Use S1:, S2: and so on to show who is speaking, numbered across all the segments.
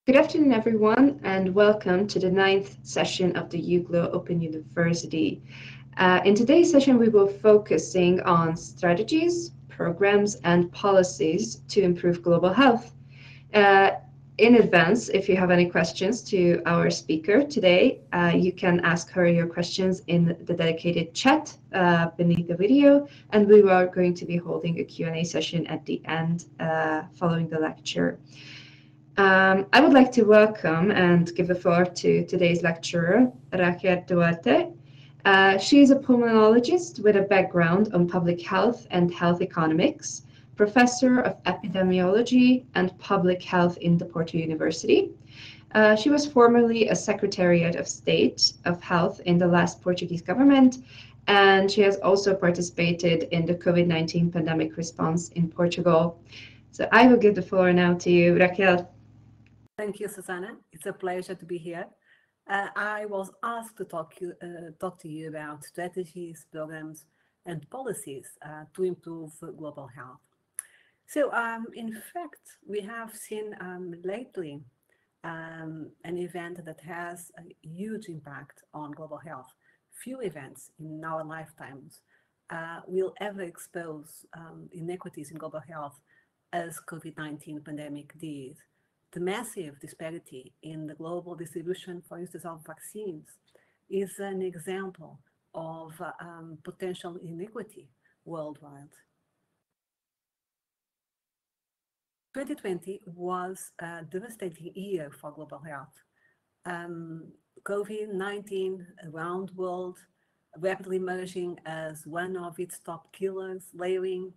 S1: Good afternoon, everyone, and welcome to the ninth session of the UGLO Open University. In today's session, we will focusing on strategies, programs, and policies to improve global health. Uh, in advance, if you have any questions to our speaker today, you can ask her your questions in the dedicated chat beneath the video, and we are going to be holding a Q&A session at the end following the lecture. I would like to welcome and give the floor to today's lecturer, Raquel Duarte. She is a pulmonologist with a background on public health and health economics, professor of epidemiology and public health in the Porto University. She was formerly a Secretariat of State of Health in the last Portuguese government, and she has also participated in the COVID-19 pandemic response in Portugal. So I will give the floor now to you, Raquel.
S2: Thank you, Susanna. It's a pleasure to be here. I was asked to talk to you about strategies, programs, and policies to improve global health. So, in fact, we have seen lately an event that has a huge impact on global health. Few events in our lifetimes will ever expose inequities in global health as COVID-19 pandemic did. The massive disparity in the global distribution, for instance, of vaccines is an example of potential inequity worldwide. 2020 was a devastating year for global health. COVID-19 around the world, rapidly emerging as one of its top killers, laying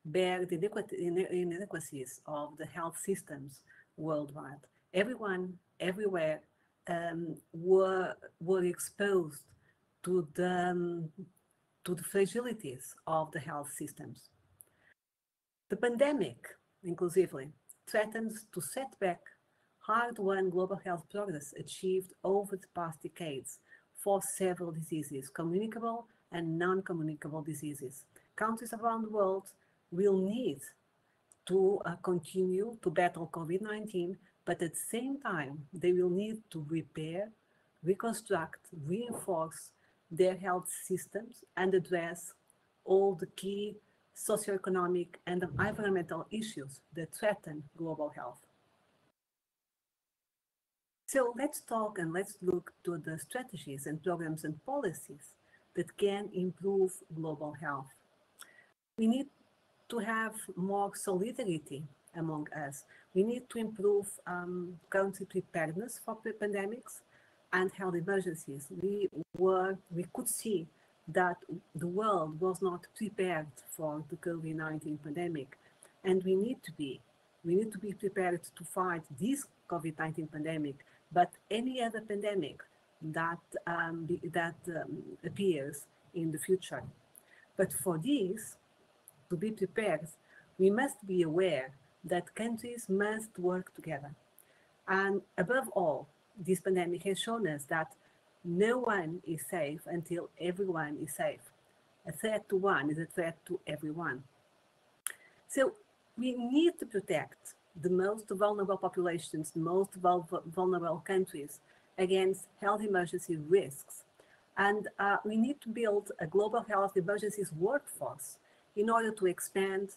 S2: bare the inequalities of the health systems worldwide. Everyone, everywhere, were exposed to the fragilities of the health systems. The pandemic, inclusively, threatens to set back hard-won global health progress achieved over the past decades for several diseases, communicable and non-communicable diseases. Countries around the world will need to continue to battle COVID-19, but at the same time, they will need to repair, reconstruct, reinforce their health systems and address all the key socioeconomic and environmental issues that threaten global health. So let's talk and let's look to the strategies and programs and policies that can improve global health. We need to have more solidarity among us. We need to improve country preparedness for pandemics and health emergencies. We could see that the world was not prepared for the COVID-19 pandemic, and we need to be prepared to fight this COVID-19 pandemic, but any other pandemic that appears in the future. But for this, to be prepared, we must be aware that countries must work together. And above all, this pandemic has shown us that no one is safe until everyone is safe. A threat to one is a threat to everyone. So we need to protect the most vulnerable populations, the most vulnerable countries against health emergency risks. And we need to build a global health emergencies workforce in order to expand,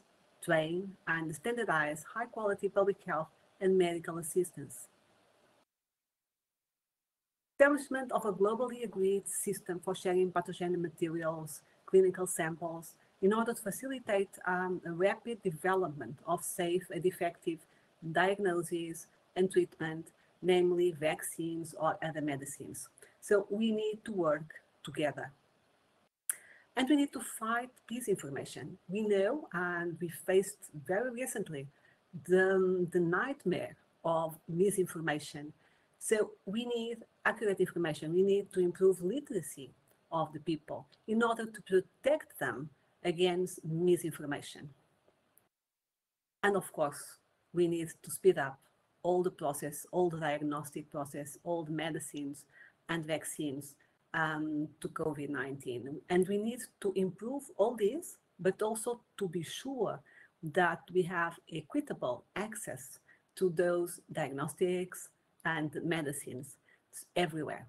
S2: train, and standardize high-quality public health and medical assistance. Establishment of a globally agreed system for sharing pathogenic materials, clinical samples, in order to facilitate a rapid development of safe and effective diagnoses and treatment, namely vaccines or other medicines. So we need to work together. And we need to fight disinformation. We know, and we faced very recently, the nightmare of misinformation. So we need accurate information. We need to improve literacy of the people in order to protect them against misinformation. And of course, we need to speed up all the process, all the diagnostic process, all the medicines and vaccines to COVID-19. And we need to improve all this, but also to be sure that we have equitable access to those diagnostics and medicines everywhere.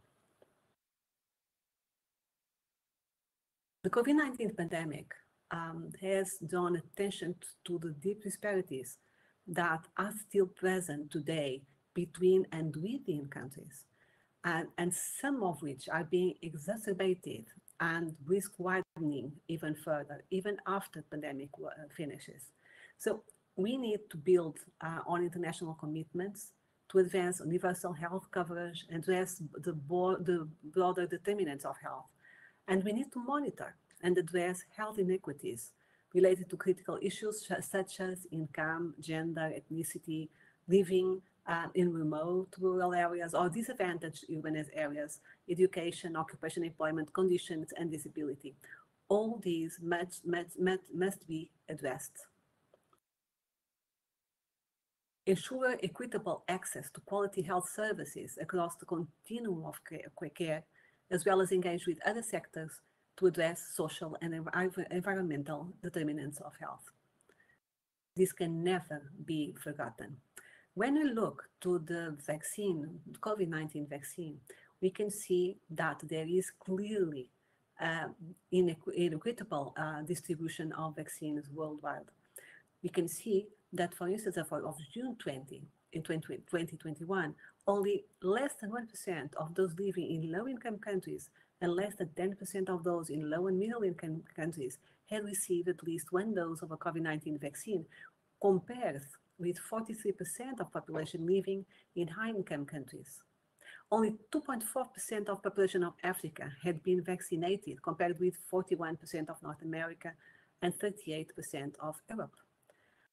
S2: The COVID-19 pandemic has drawn attention to the deep disparities that are still present today between and within countries, and some of which are being exacerbated and risk widening even further, even after the pandemic finishes. So we need to build on international commitments to advance universal health coverage and address the broader determinants of health. And we need to monitor and address health inequities related to critical issues such as income, gender, ethnicity, living in remote rural areas or disadvantaged urban areas, education, occupation, employment conditions, and disability. All these must be addressed. Ensure equitable access to quality health services across the continuum of care, as well as engage with other sectors to address social and environmental determinants of health. This can never be forgotten. When we look to the vaccine, the COVID-19 vaccine, we can see that there is clearly inequitable distribution of vaccines worldwide. We can see that, for instance, of June 20, in 2021, only less than 1% of those living in low-income countries and less than 10% of those in low and middle-income countries had received at least one dose of a COVID-19 vaccine, compared with 43% of population living in high-income countries. Only 2.4% of population of Africa had been vaccinated, compared with 41% of North America and 38% of Europe.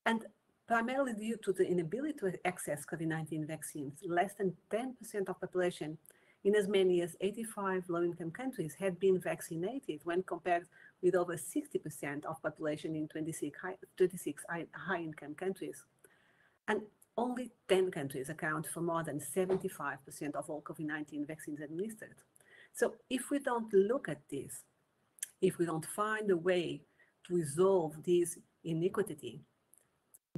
S2: And primarily due to the inability to access COVID-19 vaccines, less than 10% of population in as many as 85 low-income countries had been vaccinated, when compared with over 60% of population in 26 high-income countries. And only 10 countries account for more than 75% of all COVID-19 vaccines administered. So if we don't look at this, if we don't find a way to resolve this inequity,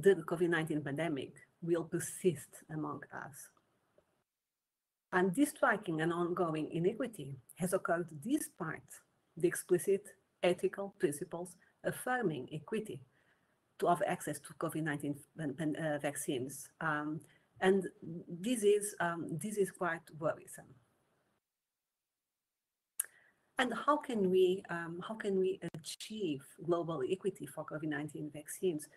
S2: the COVID-19 pandemic will persist among us. And this striking and ongoing inequity has occurred despite the explicit ethical principles affirming equity of access to COVID-19 vaccines. And this is quite worrisome. And how can we achieve global equity for COVID-19 vaccines?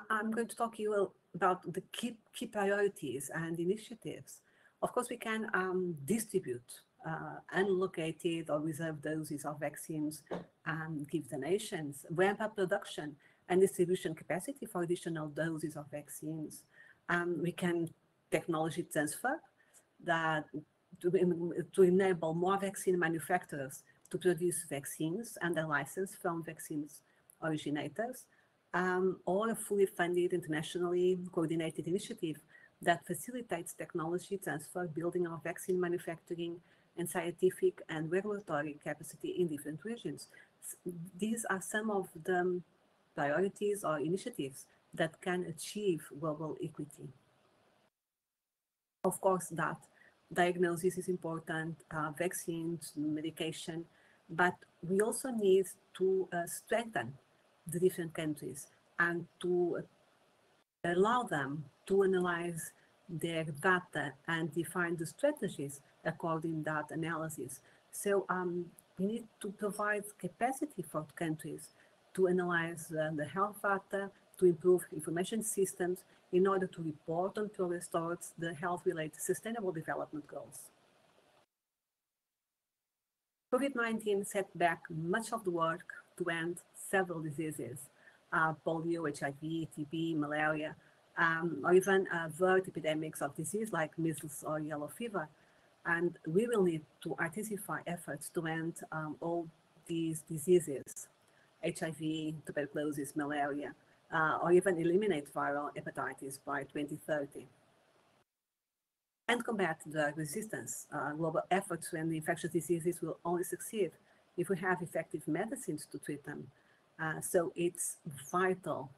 S2: I'm going to talk to you about the key priorities and initiatives. Of course, we can distribute unallocated or reserved doses of vaccines and give donations, ramp up production and distribution capacity for additional doses of vaccines. We can technology transfer that to enable more vaccine manufacturers to produce vaccines under license from vaccines originators, or a fully funded, internationally coordinated initiative that facilitates technology transfer, building of vaccine manufacturing and scientific and regulatory capacity in different regions. These are some of the priorities or initiatives that can achieve global equity. Of course, that diagnosis is important, vaccines, medication, but we also need to strengthen the different countries and to allow them to analyze their data and define the strategies according to that analysis. So we need to provide capacity for countries to analyze the health data, to improve information systems in order to report on progress towards the health-related sustainable development goals. COVID-19 set back much of the work to end several diseases, polio, HIV, TB, malaria, or even overt epidemics of disease like measles or yellow fever. And we will need to intensify efforts to end all these diseases, HIV, tuberculosis, malaria, or even eliminate viral hepatitis by 2030. And combat drug resistance. Global efforts to end infectious diseases will only succeed if we have effective medicines to treat them. So it's vital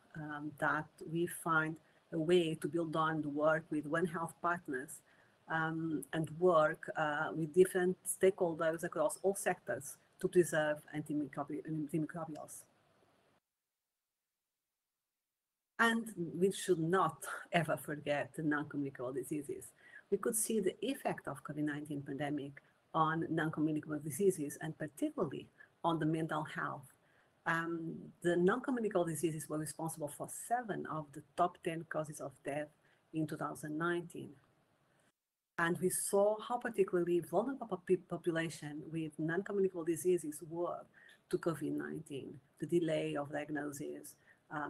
S2: that we find a way to build on the work with One Health partners and work with different stakeholders across all sectors to preserve antimicrobials. And we should not ever forget the non-communicable diseases. We could see the effect of COVID-19 pandemic on non-communicable diseases and particularly on the mental health. The non-communicable diseases were responsible for 7 of the top 10 causes of death in 2019. And we saw how particularly vulnerable population with non-communicable diseases were to COVID-19, the delay of diagnosis,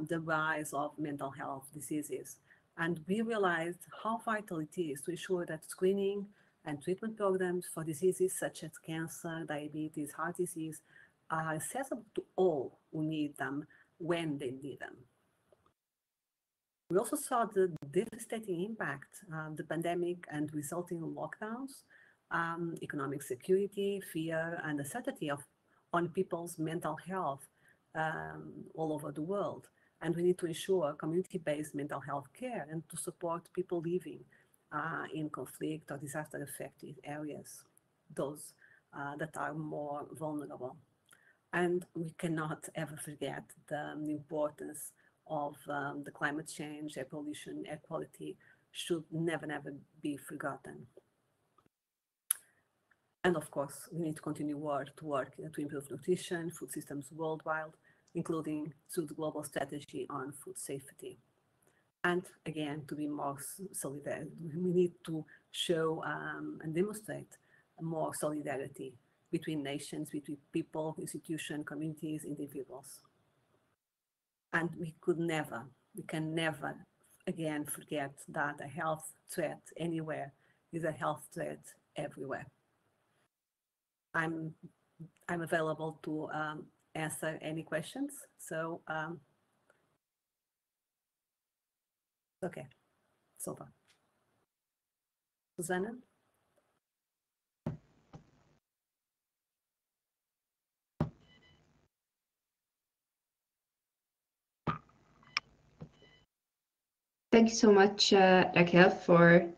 S2: the rise of mental health diseases. And we realized how vital it is to ensure that screening and treatment programs for diseases such as cancer, diabetes, heart disease are accessible to all who need them when they need them. We also saw the devastating impact the pandemic and resulting lockdowns, economic security, fear, and uncertainty on people's mental health all over the world. And we need to ensure community-based mental health care and to support people living in conflict or disaster-affected areas, those that are more vulnerable. And we cannot ever forget the importance of the climate change, air pollution, air quality should never be forgotten. And of course, we need to continue to work to improve nutrition, food systems worldwide, including through the global strategy on food safety. And again, to be more solidarity, we need to show and demonstrate more solidarity between nations, between people, institutions, communities, individuals. And we can never again forget that a health threat anywhere is a health threat everywhere. I'm available to answer any questions. So, okay, so far. Susanna?
S1: Thank you so much, Raquel, for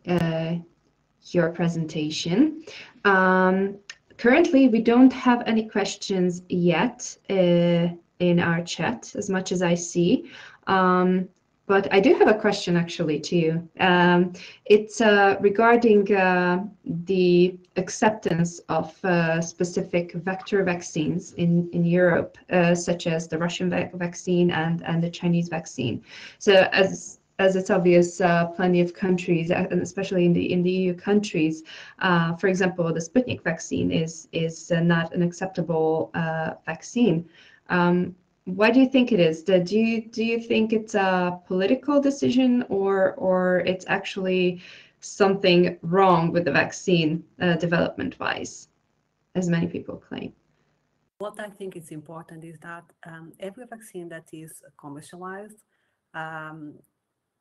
S1: your presentation. Currently, we don't have any questions yet in our chat, as much as I see. But I do have a question actually to you. It's regarding the acceptance of specific vector vaccines in Europe, such as the Russian vaccine and the Chinese vaccine. So as it's obvious, plenty of countries, and especially in the EU countries, for example, the Sputnik vaccine is not an acceptable vaccine. Why do you think it is? Do you think it's a political decision, or it's actually something wrong with the vaccine development-wise, as many people claim?
S2: What I think is important is that every vaccine that is commercialized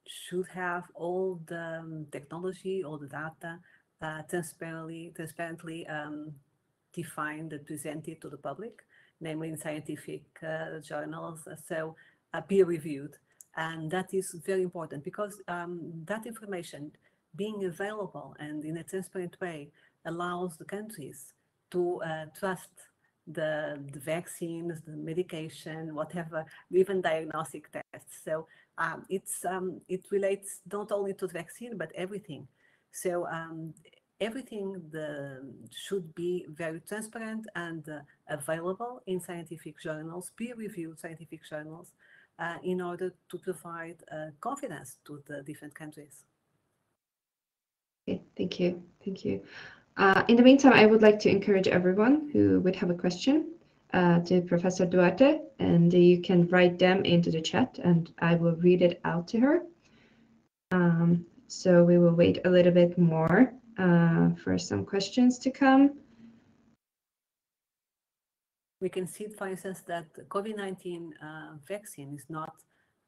S2: should have all the technology, all the data transparently defined and presented to the public, namely in scientific journals, so peer-reviewed. And that is very important because that information being available and in a transparent way allows the countries to trust the vaccines, the medication, whatever, even diagnostic tests. So it relates not only to the vaccine, but everything. So everything should be very transparent and available in scientific journals, peer-reviewed scientific journals, in order to provide confidence to the different countries.
S1: Okay, thank you. Thank you. In the meantime, I would like to encourage everyone who would have a question to Professor Duarte, and you can write them into the chat and I will read it out to her. So we will wait a little bit more for some questions to come.
S2: We can see, for instance, that the COVID-19 vaccine is not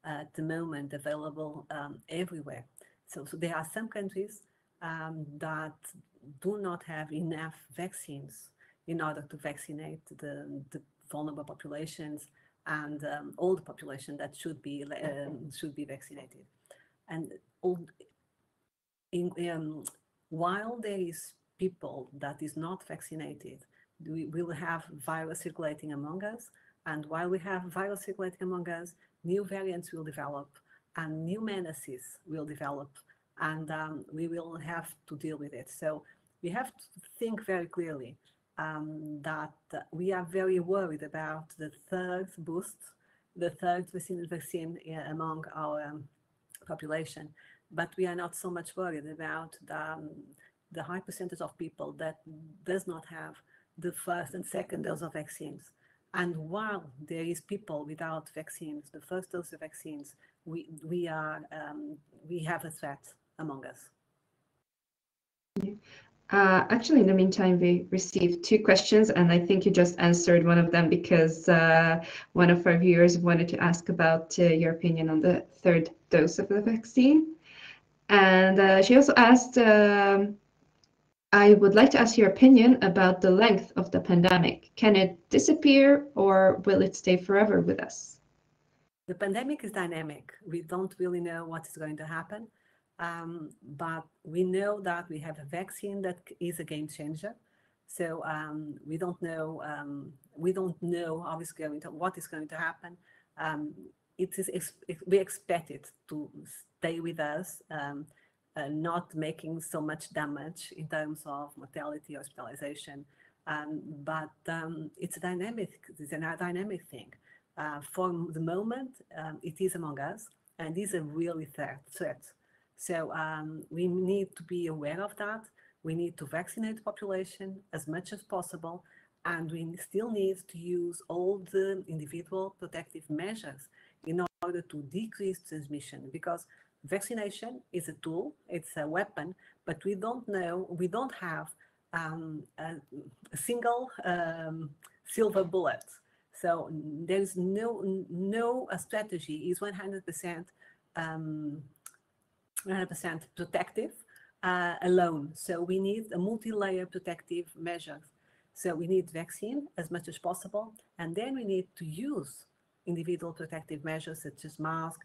S2: at the moment available everywhere. So there are some countries that do not have enough vaccines in order to vaccinate the vulnerable populations and all the population that should be vaccinated. And while there is people that is not vaccinated, we will have virus circulating among us. And while we have virus circulating among us, new variants will develop and new menaces will develop, and we will have to deal with it. So we have to think very clearly that we are very worried about the third boost, the third vaccine among our population, but we are not so much worried about the high percentage of people that does not have the first and second dose of vaccines. And while there is people without vaccines, the first dose of vaccines, we have a threat among us.
S1: Actually, in the meantime, we received 2 questions, and I think you just answered one of them because one of our viewers wanted to ask about your opinion on the third dose of the vaccine. And she also asked, I would like to ask your opinion about the length of the pandemic. Can it disappear or will it stay forever with us?
S2: The pandemic is dynamic. We don't really know what is going to happen. But we know that we have a vaccine that is a game changer. So we don't know how it's going to, what is going to happen. We expect it to stay with us, not making so much damage in terms of mortality, hospitalization. But it's a dynamic thing. For the moment, it is among us, and is a really threat. So we need to be aware of that. We need to vaccinate the population as much as possible, and we still need to use all the individual protective measures in order to decrease transmission, because vaccination is a tool, it's a weapon, but we don't have a single silver bullet. So there is no strategy is 100% 100% protective alone. So we need a multi-layer protective measures. So we need vaccine as much as possible, and then we need to use individual protective measures such as mask,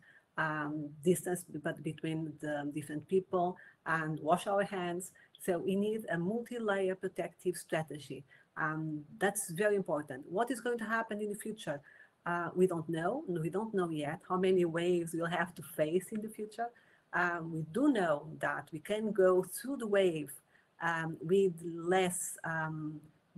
S2: distance between the different people, and wash our hands. So we need a multi-layer protective strategy. That's very important. What is going to happen in the future? We don't know. We don't know yet how many waves we'll have to face in the future. We do know that we can go through the wave with less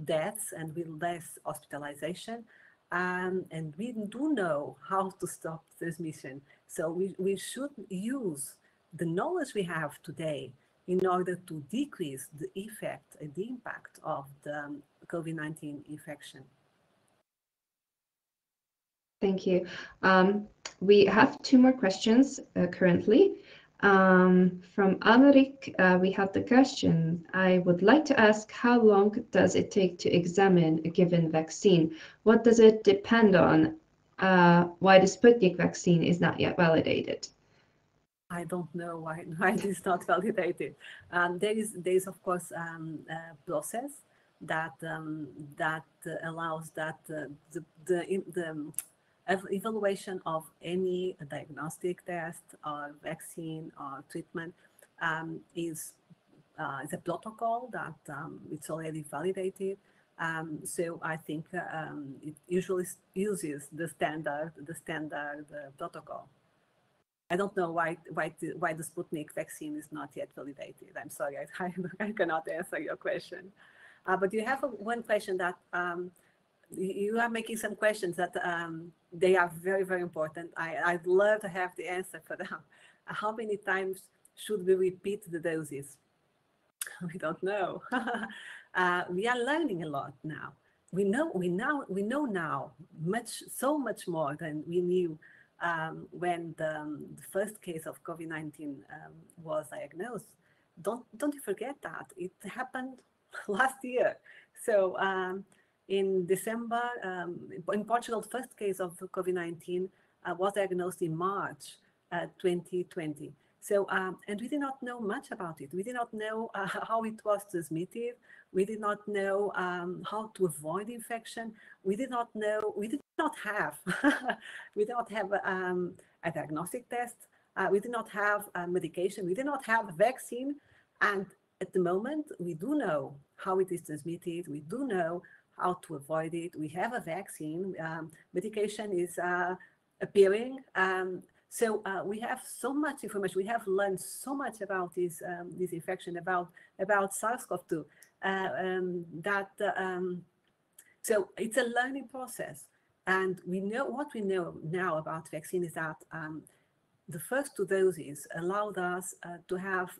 S2: deaths and with less hospitalization. And we do know how to stop transmission. So we should use the knowledge we have today in order to decrease the effect and the impact of the COVID-19 infection.
S1: Thank you. We have 2 more questions currently. From Alrik, we have the question, I would like to ask, how long does it take to examine a given vaccine? What does it depend on? Why the Sputnik vaccine is not yet validated?
S2: I don't know why it is not validated. There is of course a process that allows that the evaluation of any diagnostic test or vaccine or treatment is a protocol that it's already validated. So I think it usually uses the standard protocol. I don't know why the Sputnik vaccine is not yet validated. I'm sorry, I cannot answer your question. But you have one question that you are making some questions that they are very, very important. I'd love to have the answer for them. How many times should we repeat the doses? We don't know. We are learning a lot now. We know now so much more than we knew when the first case of COVID-19 was diagnosed. Don't you forget that it happened last year. So in December, in Portugal, the first case of COVID-19 was diagnosed in March 2020. So, and we did not know much about it. We did not know how it was transmitted. We did not know how to avoid infection. We did not know, we did not have a diagnostic test. We did not have medication. We did not have a vaccine. And at the moment, we do know how it is transmitted. We do know how to avoid it. We have a vaccine. Medication is appearing. So we have so much information. We have learned so much about this infection, about SARS-CoV-2, so it's a learning process. And we know what we know now about vaccine is that the first 2 doses allowed us to have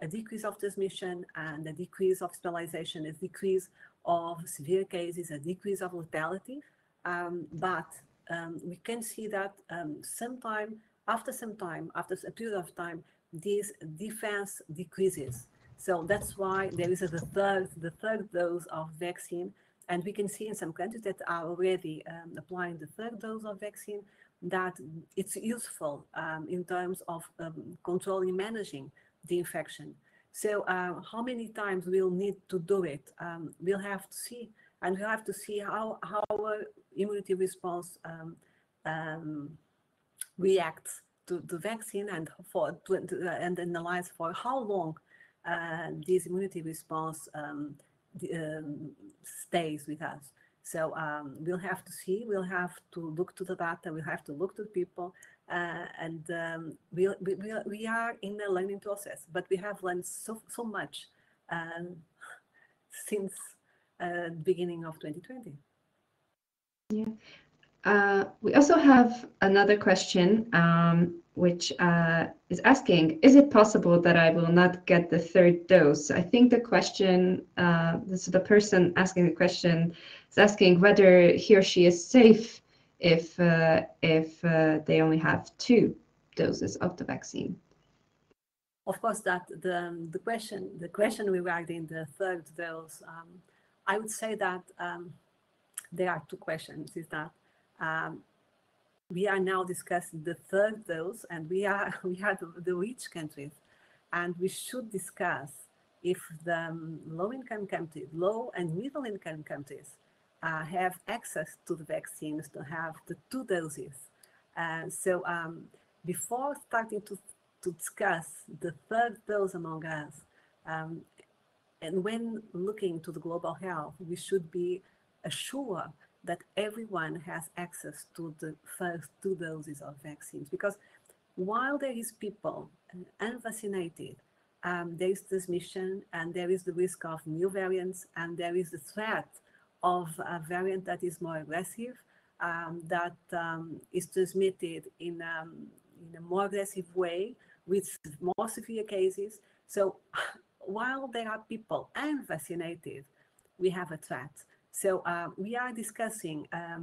S2: a decrease of transmission and a decrease of hospitalization, a decrease of severe cases, a decrease of lethality. But we can see that after a period of time, this defense decreases. So that's why there is the third dose of vaccine. And we can see in some countries that are already applying the third dose of vaccine that it's useful in terms of controlling, managing the infection. So how many times we'll need to do it, we'll have to see. And we'll have to see how our immunity response reacts to the vaccine and and analyze for how long this immunity response stays with us. So we'll have to see, we'll have to look to the data, we'll have to look to the people, and we are in a learning process, but we have learned so much since the beginning of 2020.
S1: Yeah. We also have another question, which is asking, is it possible that I will not get the third dose? I think the question, the person asking the question is asking whether he or she is safe if they only have 2 doses of the vaccine.
S2: Of course, that the question regarding the third dose, I would say that there are 2 questions. Is that we are now discussing the third dose, and we are the rich countries, and we should discuss if the low-income countries, low and middle-income countries, have access to the vaccines to have the 2 doses. So before starting to discuss the third dose among us, and when looking to the global health, we should be assured that everyone has access to the first 2 doses of vaccines. Because while there is people unvaccinated, there is transmission, and there is the risk of new variants, and there is the threat of a variant that is more aggressive, that is transmitted in a more aggressive way with more severe cases. So while there are people unvaccinated, we have a threat. So we are discussing a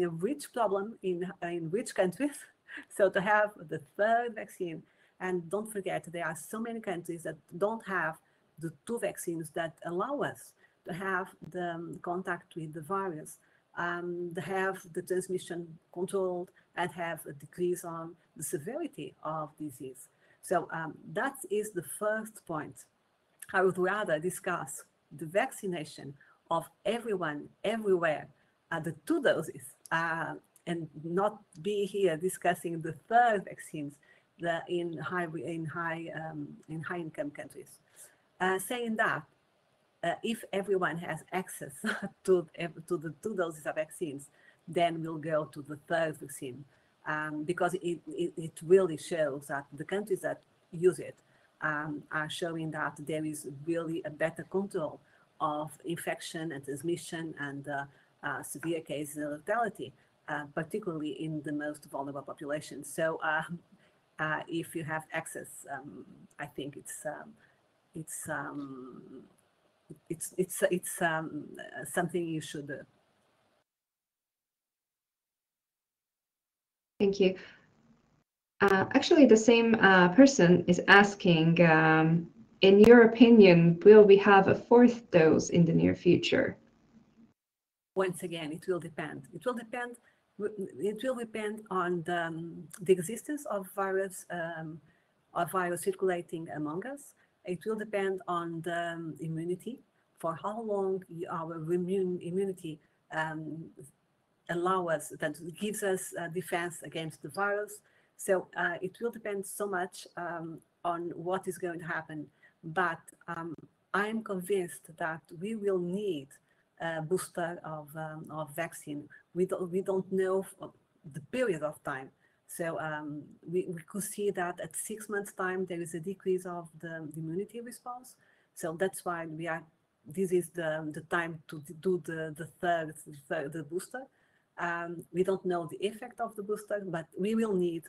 S2: rich problem in rich countries. So to have the third vaccine, and don't forget, there are so many countries that don't have the 2 vaccines that allow us to have the contact with the virus, to have the transmission controlled, and have a decrease on the severity of disease. So that is the first point. I would rather discuss the vaccination of everyone, everywhere, the 2 doses, and not be here discussing the third vaccines in high income countries. Saying that, if everyone has access to the 2 doses of vaccines, then we'll go to the third vaccine, because it really shows that the countries that use it are showing that there is really a better control of infection and transmission and severe cases and lethality, particularly in the most vulnerable populations. So if you have access, I think it's something you should do.
S1: Thank you. Actually, the same person is asking, in your opinion, will we have a 4th dose in the near future?
S2: Once again, it will depend. It will depend on the existence of virus circulating among us. It will depend on the immunity, for how long our immunity allow us, that gives us defense against the virus. So it will depend so much on what is going to happen. But I'm convinced that we will need a booster of vaccine. We don't know the period of time. So we could see that at 6 months' time, there is a decrease of the immunity response. So that's why this is the time to do the booster. We don't know the effect of the booster, but we will need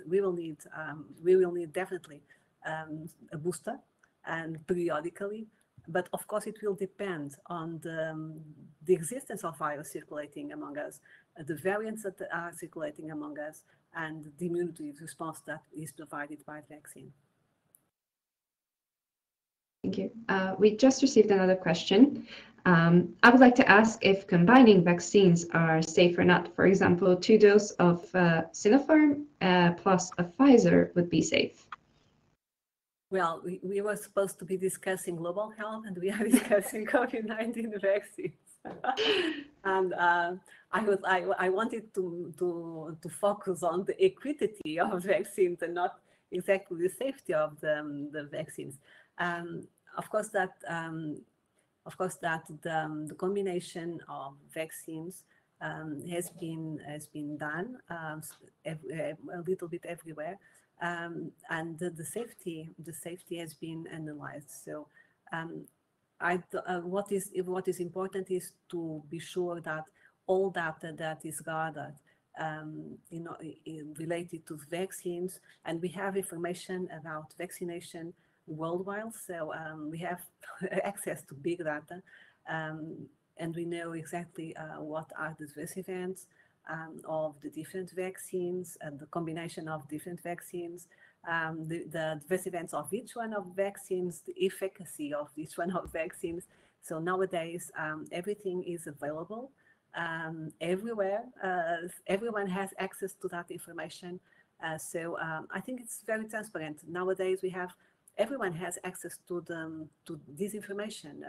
S2: definitely a booster, and periodically. But of course, it will depend on the existence of virus circulating among us, the variants that are circulating among us, and the immunity response that is provided by the vaccine.
S1: Thank you. We just received another question. I would like to ask if combining vaccines are safe or not. For example, 2 doses of Sinopharm plus a Pfizer would be safe.
S2: Well, we were supposed to be discussing global health, and we are discussing COVID-19 vaccines. And I wanted to focus on the equity of vaccines and not exactly the safety of the vaccines. Of course, that the combination of vaccines has been done a little bit everywhere, and the safety has been analyzed. So what is important is to be sure that all data that is gathered related to vaccines, and we have information about vaccination worldwide, so we have access to big data, and we know exactly what are the adverse events of the different vaccines and the combination of different vaccines, the adverse events of each one of vaccines, the efficacy of each one of vaccines. So nowadays, everything is available everywhere. Everyone has access to that information. So I think it's very transparent. Nowadays, everyone has access to this information.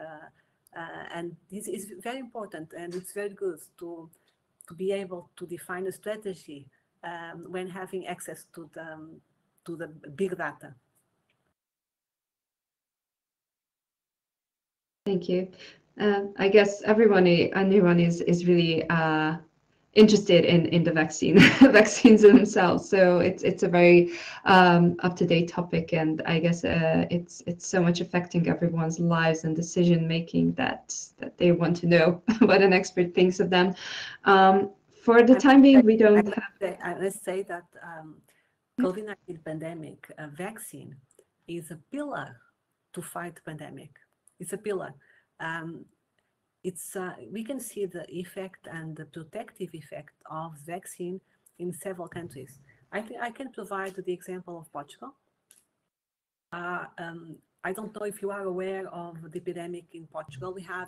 S2: And this is very important, and it's very good to be able to define a strategy when having access to the big data.
S1: Thank you. I guess anyone is really interested in the vaccines themselves. So it's a very up-to-date topic, and I guess it's so much affecting everyone's lives and decision making that they want to know what an expert thinks of them. For the time being, we don't have.
S2: Let's say that COVID-19 pandemic vaccine is a pillar to fight pandemic. It's a pillar. We can see the effect and the protective effect of vaccine in several countries. I think I can provide the example of Portugal. I don't know if you are aware of the epidemic in Portugal. We had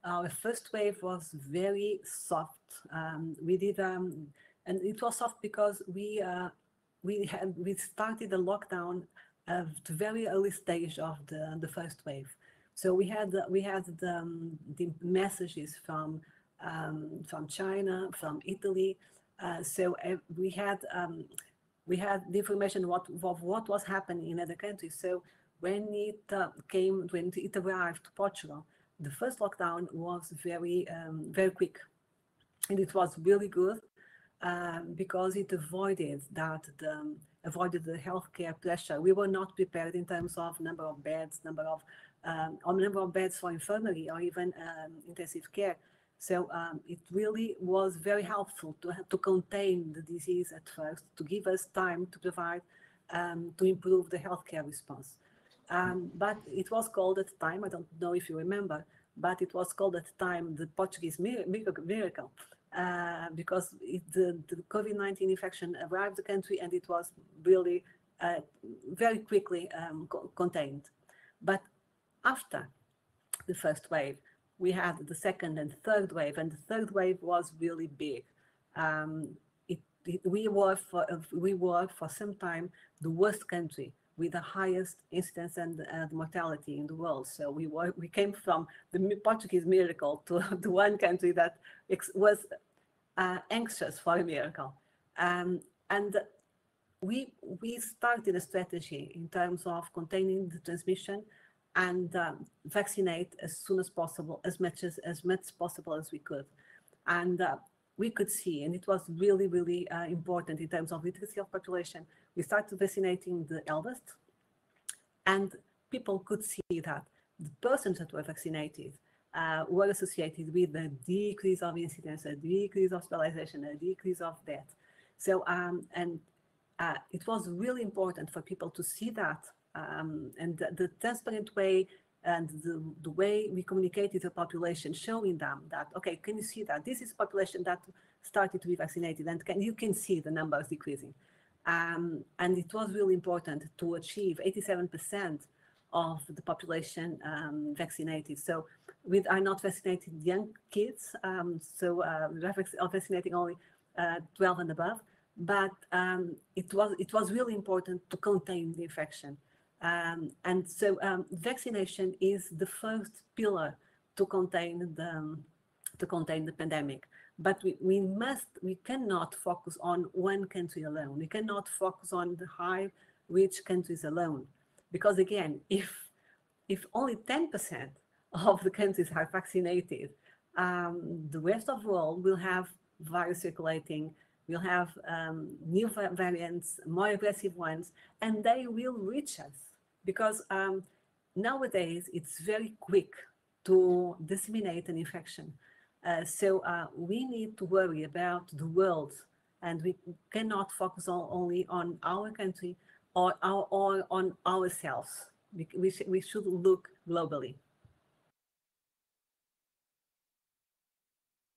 S2: our first wave was very soft. We did, and it was soft because we started the lockdown at the very early stage of the first wave. So we had the messages from China, from Italy. So we had the information of what was happening in other countries. So when it arrived to Portugal, the first lockdown was very quick, and it was really good because it avoided the healthcare pressure. We were not prepared in terms of number of beds, number of beds for infirmary or even intensive care. So it really was very helpful to contain the disease at first, to give us time to provide, to improve the healthcare response. But it was called at the time, I don't know if you remember, but it was called at the time the Portuguese miracle, because the COVID-19 infection arrived the country and it was really very quickly contained. But after the first wave, we had the second and third wave, and the third wave was really big. We were for some time the worst country with the highest incidence and mortality in the world. So we came from the Portuguese miracle to the one country that was anxious for a miracle. And we started a strategy in terms of containing the transmission and vaccinate as soon as possible, as much possible as we could. And we could see, and it was really, really important in terms of literacy of population. We started vaccinating the eldest, and people could see that the persons that were vaccinated were associated with a decrease of incidence, a decrease of hospitalization, a decrease of death. So, it was really important for people to see that, and the transparent way and the way we communicated to the population, showing them that, okay, can you see that this is population that started to be vaccinated, and you can see the numbers decreasing. And it was really important to achieve 87% of the population vaccinated. So we are not vaccinating young kids, so we are vaccinating only 12 and above. But it was really important to contain the infection. And so vaccination is the first pillar to contain the pandemic. But we cannot focus on one country alone. We cannot focus on the high-rich countries alone, because again, if only 10% of the countries are vaccinated, the rest of the world will have virus circulating. We'll have new variants, more aggressive ones, and they will reach us, because nowadays it's very quick to disseminate an infection. So we need to worry about the world, and we cannot focus only on our country or on ourselves. We should look globally.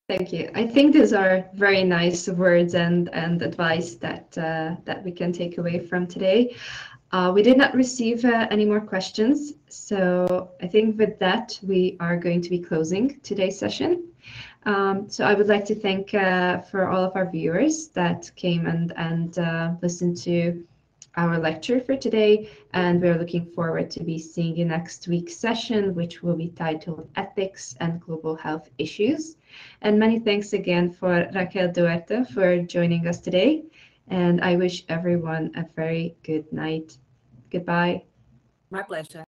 S1: Thank you. I think these are very nice words and advice that we can take away from today. We did not receive any more questions, so I think with that we are going to be closing today's session. So I would like to thank for all of our viewers that came and listened to our lecture for today, and we're looking forward to be seeing you next week's session, which will be titled Ethics and Global Health Issues. And many thanks again for Raquel Duarte for joining us today, and I wish everyone a very good night. Goodbye.
S2: My pleasure.